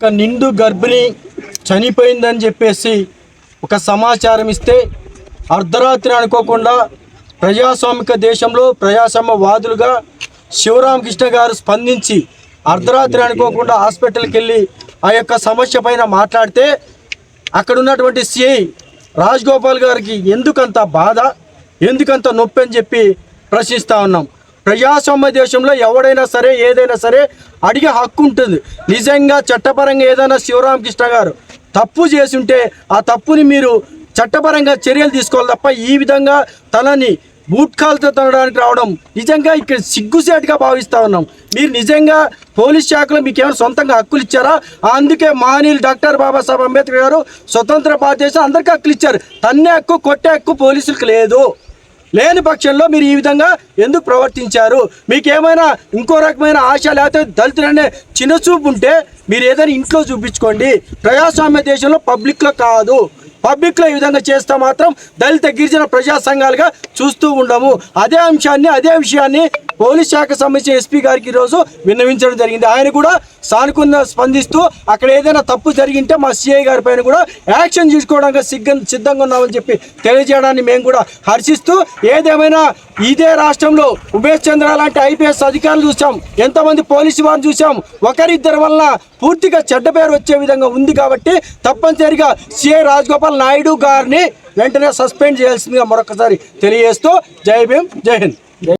ఒక నిండు గర్భిణి చనిపోయిందని చెప్పేసి ఒక సమాచారం ఇస్తే అర్ధరాత్రి అనుకోకుండా ప్రజాస్వామిక దేశంలో ప్రజాస్వామ్యవాదులుగా శివరామకృష్ణ గారు స్పందించి అర్ధరాత్రి అనుకోకుండా హాస్పిటల్కి వెళ్ళి ఆ యొక్క సమస్య పైన మాట్లాడితే అక్కడ ఉన్నటువంటి సిఐ రాజగోపాల్ గారికి ఎందుకంత బాధ, ఎందుకంత నొప్పి అని చెప్పి ప్రశ్నిస్తూ ఉన్నాం. ప్రజాస్వామ్య దేశంలో ఎవడైనా సరే ఏదైనా సరే అడిగే హక్కు ఉంటుంది. నిజంగా చట్టపరంగా ఏదైనా శివరామకృష్ణ గారు తప్పు చేసి ఉంటే ఆ తప్పుని మీరు చట్టపరంగా చర్యలు తీసుకోవాలి తప్ప ఈ విధంగా తనని బూట్కాలతో తనడానికి రావడం నిజంగా ఇక్కడ సిగ్గుసేటుగా భావిస్తూ ఉన్నాం. మీరు నిజంగా పోలీస్ శాఖలో మీకు ఏమైనా సొంతంగా హక్కులు ఇచ్చారా? అందుకే మహనీయులు డాక్టర్ బాబాసాహెబ్ అంబేద్కర్ గారు స్వతంత్ర భారతదేశం అందరికీ హక్కులు ఇచ్చారు. తన్నే హక్కు కొట్టే హక్కు పోలీసులకు లేదు. లేని పక్షంలో మీరు ఈ విధంగా ఎందుకు ప్రవర్తించారు? మీకు ఏమైనా ఇంకో రకమైన ఆశ లేకపోతే దళితులనే చిన్నచూపు ఉంటే మీరు ఏదైనా ఇంట్లో చూపించుకోండి. ప్రజాస్వామ్య దేశంలో పబ్లిక్లో కాదు. పబ్లిక్లో ఈ విధంగా చేస్తే మాత్రం దళిత గిరిజన ప్రజా సంఘాలుగా చూస్తూ ఉండము. అదే అంశాన్ని అదే విషయాన్ని పోలీస్ శాఖ సంబంధించిన ఎస్పీ గారికి ఈరోజు విన్నవించడం జరిగింది. ఆయన కూడా సానుకూలంగా స్పందిస్తూ అక్కడ ఏదైనా తప్పు జరిగింటే మా సిఐ గారి పైన కూడా యాక్షన్ తీసుకోవడానికి సిద్ధంగా ఉన్నామని చెప్పి తెలియజేయడాన్ని మేము కూడా హర్షిస్తూ, ఏదేమైనా ఇదే రాష్ట్రంలో ఉమేష్ చంద్ర లాంటి ఐపీఎస్ అధికారులు చూసాం, ఎంతమంది పోలీసు వారిని చూసాం. ఒకరిద్దరి వల్ల పూర్తిగా చెడ్డ పేరు వచ్చే విధంగా ఉంది. కాబట్టి తప్పనిసరిగా సిఐ రాజగోపాల్ నాయుడు గారిని వెంటనే సస్పెండ్ చేయాల్సిందిగా మరొకసారి తెలియజేస్తూ జై భీమ్, జై హింద్.